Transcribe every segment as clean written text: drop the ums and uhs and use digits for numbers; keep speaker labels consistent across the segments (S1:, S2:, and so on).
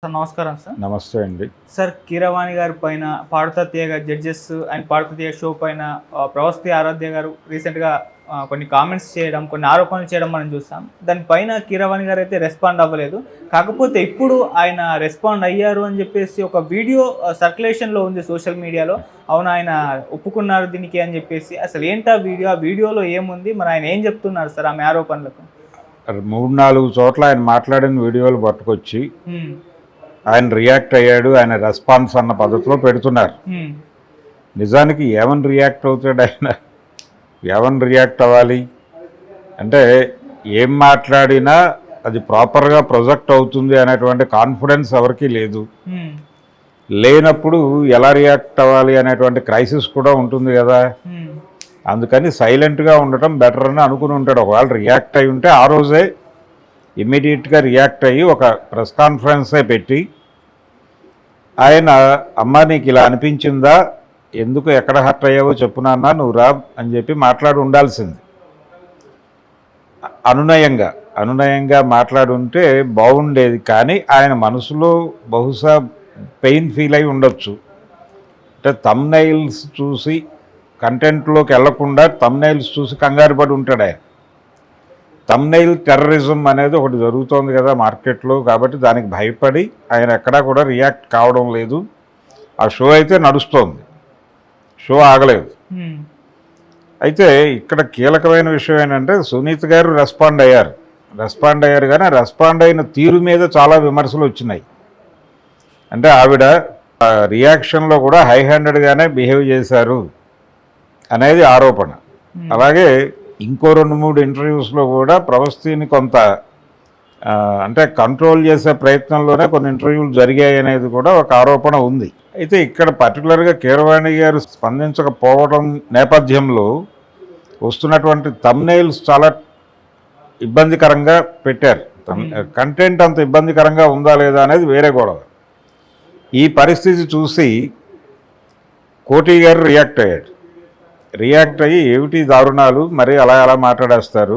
S1: Sir నమస్కారం sir.
S2: నమస్తే అండి.
S1: సార్ కీరవాణి గారి పైన పాడుతా తీయగా జడ్జెస్ అండ్ పాడుతా తీయగా షో పైన ప్రవస్తి ఆరాధ్య గారు రీసెంట్గా కొన్ని కామెంట్స్ చేయడం, కొన్ని ఆరోపణలు చేయడం మనం చూస్తాం. దానిపైన కీరవాణి గారు అయితే రెస్పాండ్ అవ్వలేదు. కాకపోతే ఇప్పుడు ఆయన రెస్పాండ్ అయ్యారు అని చెప్పేసి ఒక వీడియో సర్క్యులేషన్లో ఉంది సోషల్ మీడియాలో. అవును, ఆయన ఒప్పుకున్నారు దీనికి అని చెప్పేసి. అసలు ఏంటా వీడియో, ఆ వీడియోలో ఏముంది, మరి ఆయన ఏం చెప్తున్నారు సార్ ఆమె ఆరోపణలకు?
S2: 3-4 చోట్ల ఆయన మాట్లాడిన వీడియోలు పట్టుకొచ్చి ఆయన రియాక్ట్ అయ్యాడు, ఆయన రెస్పాన్స్ అన్న పద్ధతిలో పెడుతున్నారు. నిజానికి ఏమని రియాక్ట్ అవుతాడు ఆయన? ఏమని రియాక్ట్ అవ్వాలి అంటే, ఏం మాట్లాడినా అది ప్రాపర్గా ప్రొజెక్ట్ అవుతుంది అనేటువంటి కాన్ఫిడెన్స్ ఎవరికీ లేదు. లేనప్పుడు ఎలా రియాక్ట్ అవ్వాలి అనేటువంటి క్రైసిస్ కూడా ఉంటుంది కదా. అందుకని సైలెంట్గా ఉండటం బెటర్ అని అనుకుని ఉంటాడు. ఒకవేళ రియాక్ట్ అయి ఉంటే ఆ రోజే ఇమ్మీడియట్గా రియాక్ట్ అయ్యి ఒక ప్రెస్ కాన్ఫరెన్సే పెట్టి ఆయన, అమ్మ నీకు ఇలా అనిపించిందా, ఎందుకు ఎక్కడ హర్ట్ అయ్యావో చెప్పునన్నా, నువ్వు రా అని చెప్పి మాట్లాడి ఉండాల్సింది. అనునయంగా మాట్లాడి ఉంటే బాగుండేది. కానీ ఆయన మనసులో బహుశా పెయిన్ ఫీల్ అయి ఉండొచ్చు. అంటే థంబ్నెయిల్స్ చూసి కంటెంట్లోకి వెళ్లకుండా థంబ్నెయిల్స్ చూసి కంగారు పడి ఉంటాడు ఆయన. థంబ్నెయిల్ టెర్రరిజం అనేది ఒకటి జరుగుతోంది కదా మార్కెట్లో. కాబట్టి దానికి భయపడి ఆయన ఎక్కడా కూడా రియాక్ట్ కావడం లేదు. ఆ షో అయితే నడుస్తోంది, షో ఆగలేదు. అయితే ఇక్కడ కీలకమైన విషయం ఏంటంటే, సునీత గారు రెస్పాండ్ అయ్యారు కానీ రెస్పాండ్ అయిన తీరు మీద చాలా విమర్శలు వచ్చినాయి. అంటే ఆవిడ రియాక్షన్లో కూడా హై హ్యాండెడ్గానే బిహేవ్ చేశారు అనేది ఆరోపణ. అలాగే ఇంకో 2-3 ఇంటర్వ్యూస్లో కూడా ప్రవస్తిని కొంత అంటే కంట్రోల్ చేసే ప్రయత్నంలోనే కొన్ని ఇంటర్వ్యూలు జరిగాయి అనేది కూడా ఒక ఆరోపణ ఉంది. అయితే ఇక్కడ పర్టికులర్గా కీరవాణి గారు స్పందించకపోవడం నేపథ్యంలో వస్తున్నటువంటి థంబ్నెయిల్స్ చాలా ఇబ్బందికరంగా పెట్టారు. కంటెంట్ అంత ఇబ్బందికరంగా ఉందా లేదా అనేది వేరే గొడవ. ఈ పరిస్థితి చూసి కోటి గారు రియాక్ట్ అయ్యి ఏమిటి దారుణాలు, మరి అలా మాట్లాడేస్తారు.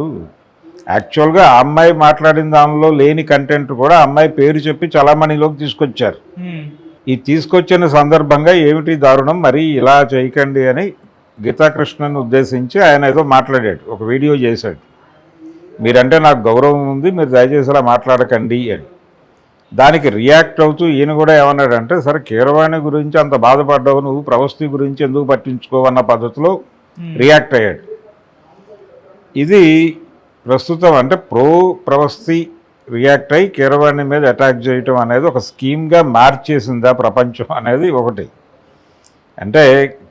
S2: యాక్చువల్గా ఆ అమ్మాయి మాట్లాడిన దానిలో లేని కంటెంట్ కూడా అమ్మాయి పేరు చెప్పి చలామణిలోకి తీసుకొచ్చారు. ఈ తీసుకొచ్చిన సందర్భంగా ఏమిటి దారుణం, మరి ఇలా చేయకండి అని గీతాకృష్ణను ఉద్దేశించి ఆయన ఏదో మాట్లాడాడు, ఒక వీడియో చేశాడు. మీరంటే నాకు గౌరవం ఉంది, మీరు దయచేసి అలా మాట్లాడకండి అని. దానికి రియాక్ట్ అవుతూ ఈయన కూడా ఏమన్నాడంటే, సరే కీరవాణి గురించి అంత బాధపడ్డావు, నువ్వు ప్రవస్తి గురించి ఎందుకు పట్టించుకోవన్న పద్ధతిలో రియాక్ట్ అయ్యాడు. ఇది ప్రస్తుతం అంటే ప్రో ప్రవస్తి రియాక్ట్ అయ్యి కీరవాణి మీద అటాక్ చేయటం అనేది ఒక స్కీమ్గా మార్చేసిందా ప్రపంచం అనేది ఒకటి. అంటే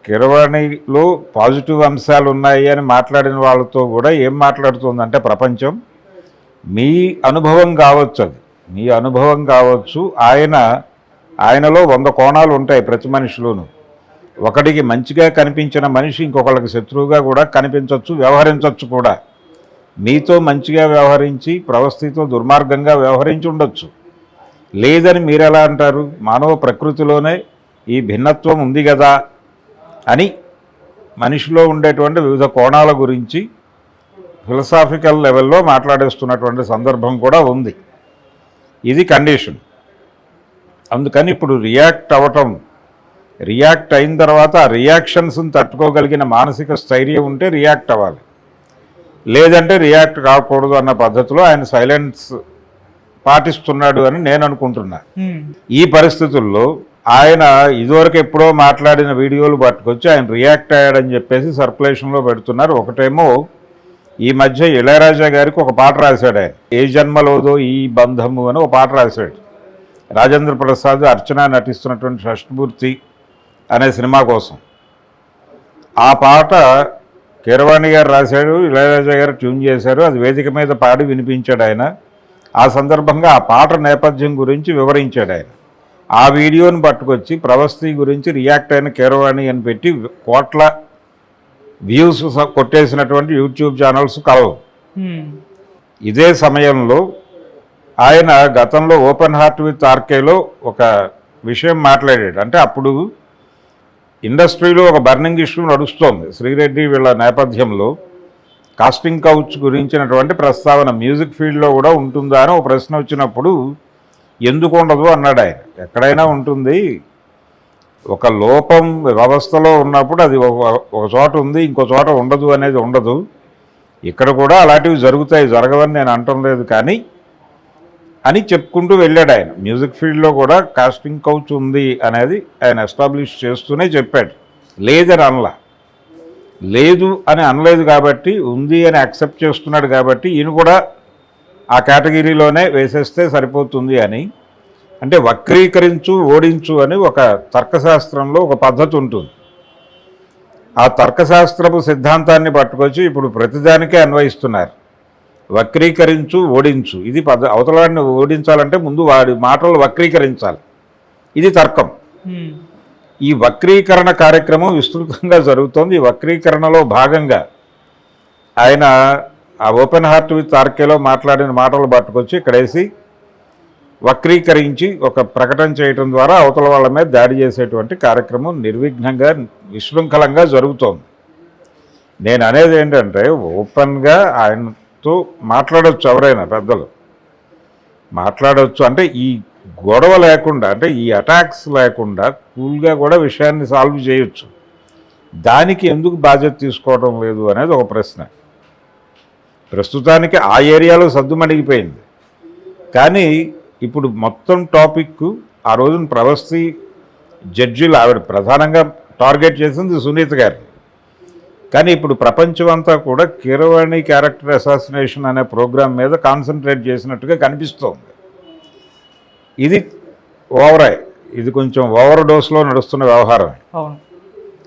S2: కీరవాణిలో పాజిటివ్ అంశాలు ఉన్నాయి అని మాట్లాడిన వాళ్ళతో కూడా ఏం మాట్లాడుతుందంటే ప్రపంచం, మీ అనుభవం కావచ్చు, అది మీ అనుభవం కావచ్చు. ఆయనలో 100 కోణాలు ఉంటాయి ప్రతి మనిషిలోనూ. ఒకడికి మంచిగా కనిపించిన మనిషి ఇంకొకళ్ళకి శత్రువుగా కూడా కనిపించవచ్చు, వ్యవహరించవచ్చు కూడా. మీతో మంచిగా వ్యవహరించి ప్రవస్థితో దుర్మార్గంగా వ్యవహరించి ఉండొచ్చు. లేదని మీరు ఎలా అంటారు? మానవ ప్రకృతిలోనే ఈ భిన్నత్వం ఉంది కదా అని మనిషిలో ఉండేటువంటి వివిధ కోణాల గురించి ఫిలసాఫికల్ లెవెల్లో మాట్లాడేస్తున్నటువంటి సందర్భం కూడా ఉంది. ఇది కండిషన్. అందుకని ఇప్పుడు రియాక్ట్ అయిన తర్వాత ఆ రియాక్షన్స్ని తట్టుకోగలిగిన మానసిక స్థైర్యం ఉంటే రియాక్ట్ అవ్వాలి, లేదంటే రియాక్ట్ కాకూడదు అన్న పద్ధతిలో ఆయన సైలెన్స్ పాటిస్తున్నాడు అని నేను అనుకుంటున్నా. ఈ పరిస్థితుల్లో ఆయన ఇదివరకు ఎప్పుడో మాట్లాడిన వీడియోలు పట్టుకొచ్చి ఆయన రియాక్ట్ అయ్యాడని చెప్పేసి సర్క్యులేషన్లో పెడుతున్నారు. ఒకటేమో ఈ మధ్య ఇళయరాజా గారికి ఒక పాట రాశాడు ఆయన, ఏ జన్మలోదో ఈ బంధము అని ఒక పాట రాశాడు. రాజేంద్ర ప్రసాద్, అర్చన నటిస్తున్నటువంటి షష్ఠపూర్తి అనే సినిమా కోసం. ఆ పాట కీరవాణి గారు రాశాడు, ఇళయరాజా గారు ట్యూన్ చేశారు. అది వేదిక మీద పాడి వినిపించాడు ఆయన. ఆ సందర్భంగా ఆ పాట నేపథ్యం గురించి వివరించాడు ఆయన. ఆ వీడియోని పట్టుకొచ్చి ప్రవస్తి గురించి రియాక్ట్ అయిన కీరవాణి అని పెట్టి కోట్ల వ్యూస్ కొట్టేసినటువంటి యూట్యూబ్ ఛానల్స్ కలవు. ఇదే సమయంలో ఆయన గతంలో ఓపెన్ హార్ట్ విత్ ఆర్కేలో ఒక విషయం మాట్లాడాడు. అంటే అప్పుడు ఇండస్ట్రీలో ఒక బర్నింగ్ ఇష్యూ నడుస్తోంది. శ్రీరెడ్డి వీళ్ళ నేపథ్యంలో కాస్టింగ్ కౌచ్ గురించినటువంటి ప్రస్తావన మ్యూజిక్ ఫీల్డ్లో కూడా ఉంటుందా అని ఒక ప్రశ్న వచ్చినప్పుడు ఎందుకు ఉండదు అన్నాడు ఆయన. ఎక్కడైనా ఉంటుంది, ఒక లోపం వ్యవస్థలో ఉన్నప్పుడు అది ఒక చోట ఉంది, ఇంకో చోట ఉండదు అనేది ఉండదు. ఇక్కడ కూడా అలాంటివి జరుగుతాయి, జరగవని నేను అంటం లేదు కానీ అని చెప్పుకుంటూ వెళ్ళాడు ఆయన. మ్యూజిక్ ఫీల్డ్లో కూడా కాస్టింగ్ కౌచ్ ఉంది అనేది ఆయన ఎస్టాబ్లిష్ చేస్తూనే చెప్పాడు. లేదని అనలా, లేదు అని అనలేదు కాబట్టి ఉంది అని యాక్సెప్ట్ చేస్తున్నాడు కాబట్టి ఈయన కూడా ఆ కేటగిరీలోనే వేసేస్తే సరిపోతుంది అని. అంటే వక్రీకరించు ఓడించు అని ఒక తర్కశాస్త్రంలో ఒక పద్ధతి ఉంటుంది. ఆ తర్కశాస్త్రపు సిద్ధాంతాన్ని పట్టుకొచ్చి ఇప్పుడు ప్రతిదానికే అన్వయిస్తున్నారు. వక్రీకరించు ఓడించు, ఇది అవతలాన్ని ఓడించాలంటే ముందు వాడి మాటలు వక్రీకరించాలి, ఇది తర్కం. ఈ వక్రీకరణ కార్యక్రమం విస్తృతంగా జరుగుతోంది. ఈ వక్రీకరణలో భాగంగా ఆయన ఆ ఓపెన్ హార్ట్ విత్ ఆర్కేలో మాట్లాడిన మాటలు పట్టుకొచ్చి ఇక్కడేసి వక్రీకరించి ఒక ప్రకటన చేయటం ద్వారా అవతల వాళ్ళ మీద దాడి చేసేటువంటి కార్యక్రమం నిర్విఘ్నంగా విశృంఖలంగా జరుగుతోంది. నేను అనేది ఏంటంటే ఓపెన్గా ఆయనతో మాట్లాడవచ్చు, ఎవరైనా పెద్దలు మాట్లాడవచ్చు. అంటే ఈ గొడవ లేకుండా, అంటే ఈ అటాక్స్ లేకుండా కూల్గా కూడా విషయాన్ని సాల్వ్ చేయొచ్చు. దానికి ఎందుకు బాధ్యత తీసుకోవడం లేదు అనేది ఒక ప్రశ్న. ప్రస్తుతానికి ఆ ఏరియాలో సద్దుమణిగిపోయింది. కానీ ఇప్పుడు మొత్తం టాపిక్ ఆ రోజున ప్రవస్తి జడ్జిలు ఆవిడ ప్రధానంగా టార్గెట్ చేసింది సునీత గారిని. కానీ ఇప్పుడు ప్రపంచం అంతా కూడా కీరవాణి క్యారెక్టర్ అసాసినేషన్ అనే ప్రోగ్రాం మీద కాన్సన్ట్రేట్ చేసినట్టుగా కనిపిస్తోంది. ఇది ఇది కొంచెం ఓవర్ డోస్లో నడుస్తున్న వ్యవహారమే.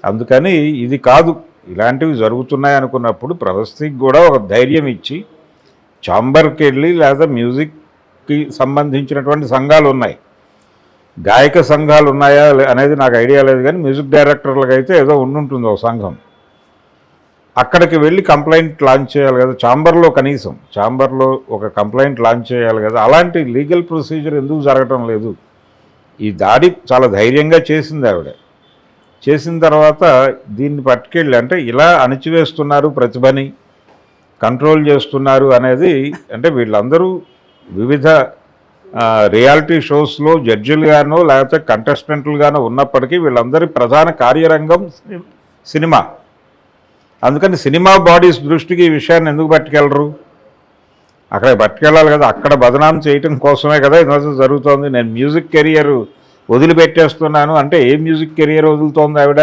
S2: అందుకని ఇది కాదు, ఇలాంటివి జరుగుతున్నాయి అనుకున్నప్పుడు ప్రవస్తికి కూడా ఒక ధైర్యం ఇచ్చి ఛాంబర్కి వెళ్ళి, లేదా మ్యూజిక్కి సంబంధించినటువంటి సంఘాలు ఉన్నాయి, గాయక సంఘాలు ఉన్నాయా అనేది నాకు ఐడియా లేదు కానీ మ్యూజిక్ డైరెక్టర్లకు అయితే ఏదో ఉండుంటుంది ఒక సంఘం. అక్కడికి వెళ్ళి కంప్లైంట్ లాంచ్ చేయాలి కదా, ఛాంబర్లో కనీసం ఛాంబర్లో ఒక కంప్లైంట్ లాంచ్ చేయాలి కదా. అలాంటి లీగల్ ప్రొసీజర్ ఎందుకు జరగటం లేదు? ఈ దాడి చాలా ధైర్యంగా చేసింది ఆవిడ. చేసిన తర్వాత దీన్ని పట్టుకెళ్ళి అంటే ఇలా అణిచివేస్తున్నారు, ప్రతిభని కంట్రోల్ చేస్తున్నారు అనేది, అంటే వీళ్ళందరూ వివిధ రియాలిటీ షోస్లో జడ్జిలుగానో లేకపోతే కంటెస్టెంట్లుగానో ఉన్నప్పటికీ వీళ్ళందరి ప్రధాన కార్యరంగం సినిమా. అందుకని సినిమా బాడీస్ దృష్టికి ఈ విషయాన్ని ఎందుకు పట్టుకెళ్ళరు? అక్కడ పట్టుకెళ్ళాలి కదా. అక్కడ బదనాం చేయటం కోసమే కదా ఈరోజు జరుగుతోంది. నేను మ్యూజిక్ కెరియర్ వదిలిపెట్టేస్తున్నాను అంటే ఏ మ్యూజిక్ కెరియర్ వదులుతోంది ఆవిడ?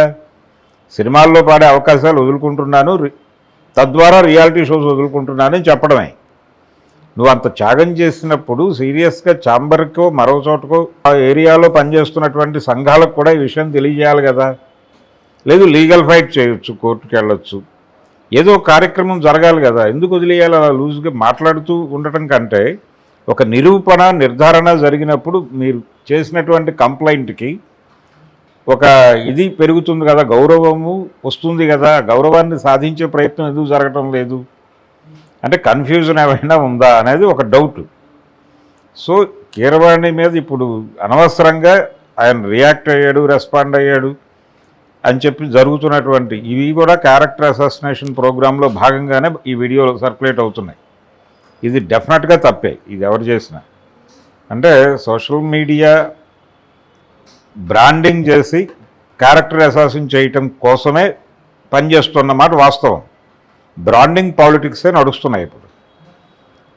S2: సినిమాల్లో పాడే అవకాశాలు వదులుకుంటున్నాను, తద్వారా రియాలిటీ షోస్ వదులుకుంటున్నాను అని చెప్పడమే. నువ్వు అంత త్యాగం చేసినప్పుడు సీరియస్గా ఛాంబర్కో మరో చోటకో ఆ ఏరియాలో పనిచేస్తున్నటువంటి సంఘాలకు కూడా ఈ విషయం తెలియజేయాలి కదా. లేదు లీగల్ ఫైట్ చేయొచ్చు, కోర్టుకు వెళ్ళొచ్చు, ఏదో కార్యక్రమం జరగాలి కదా. ఎందుకు వదిలేయాలి అలా లూజ్గా మాట్లాడుతూ ఉండటం కంటే ఒక నిరూపణ నిర్ధారణ జరిగినప్పుడు మీరు చేసినటువంటి కంప్లైంట్కి ఒక ఇది పెరుగుతుంది కదా, గౌరవము వస్తుంది కదా. గౌరవాన్ని సాధించే ప్రయత్నం ఎందుకు జరగటం లేదు? అంటే కన్ఫ్యూజన్ ఏమైనా ఉందా అనేది ఒక డౌట్. సో కీరవాణి మీద ఇప్పుడు అనవసరంగా ఆయన రియాక్ట్ అయ్యాడు, రెస్పాండ్ అయ్యాడు అని చెప్పి జరుగుతున్నటువంటి ఇవి కూడా క్యారెక్టర్ అసాసినేషన్ ప్రోగ్రాంలో భాగంగానే ఈ వీడియోలు సర్క్యులేట్ అవుతున్నాయి. ఇది డెఫినెట్గా తప్పే, ఇది ఎవరు చేసినా. అంటే సోషల్ మీడియా బ్రాండింగ్ చేసి క్యారెక్టర్ అసాసిన్ చేయటం కోసమే పనిచేస్తున్నమాట వాస్తవం. బ్రాండింగ్ పాలిటిక్సే నడుస్తున్నాయి ఇప్పుడు.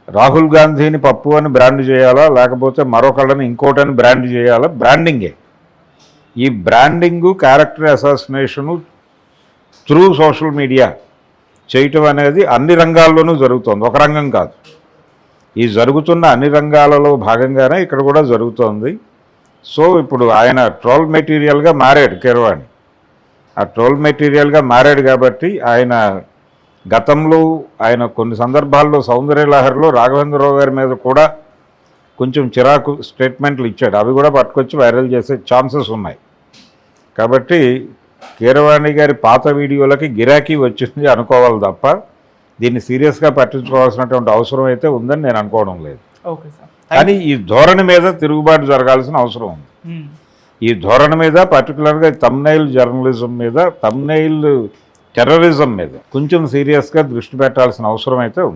S2: రాహుల్ గాంధీని పప్పు అని బ్రాండ్ చేయాలా, లేకపోతే మరొకళ్ళని ఇంకోటని బ్రాండ్ చేయాలా? బ్రాండింగే. ఈ branding character అసాసినేషను through social media చేయటం అనేది అన్ని రంగాల్లోనూ జరుగుతోంది, ఒక రంగం కాదు. ఈ జరుగుతున్న అన్ని రంగాలలో భాగంగానే ఇక్కడ కూడా జరుగుతోంది. సో ఇప్పుడు ఆయన ట్రోల్ మెటీరియల్గా మారాడు కీరవాణి. ఆ ట్రోల్ మెటీరియల్గా మారాడు కాబట్టి ఆయన గతంలో ఆయన కొన్ని సందర్భాల్లో సౌందర్యలహరిలో రాఘవేంద్రరావు గారి మీద కూడా కొంచెం చిరాకు స్టేట్మెంట్లు ఇచ్చాడు. అవి కూడా పట్టుకొచ్చి వైరల్ చేసే ఛాన్సెస్ ఉన్నాయి. కాబట్టి కీరవాణి గారి పాత వీడియోలకి గిరాకీ వచ్చింది అనుకోవాలి తప్ప దీన్ని సీరియస్గా పట్టించుకోవాల్సినటువంటి అవసరం అయితే ఉందని నేను అనుకోవడం లేదు. కానీ ఈ ధోరణి మీద తిరుగుబాటు జరగాల్సిన అవసరం ఉంది. ఈ ధోరణి మీద పర్టికులర్గా థంబ్నెయిల్ జర్నలిజం మీద, థంబ్నెయిల్ టెర్రరిజం మీద కొంచెం సీరియస్గా దృష్టి పెట్టాల్సిన అవసరం అయితే ఉంది.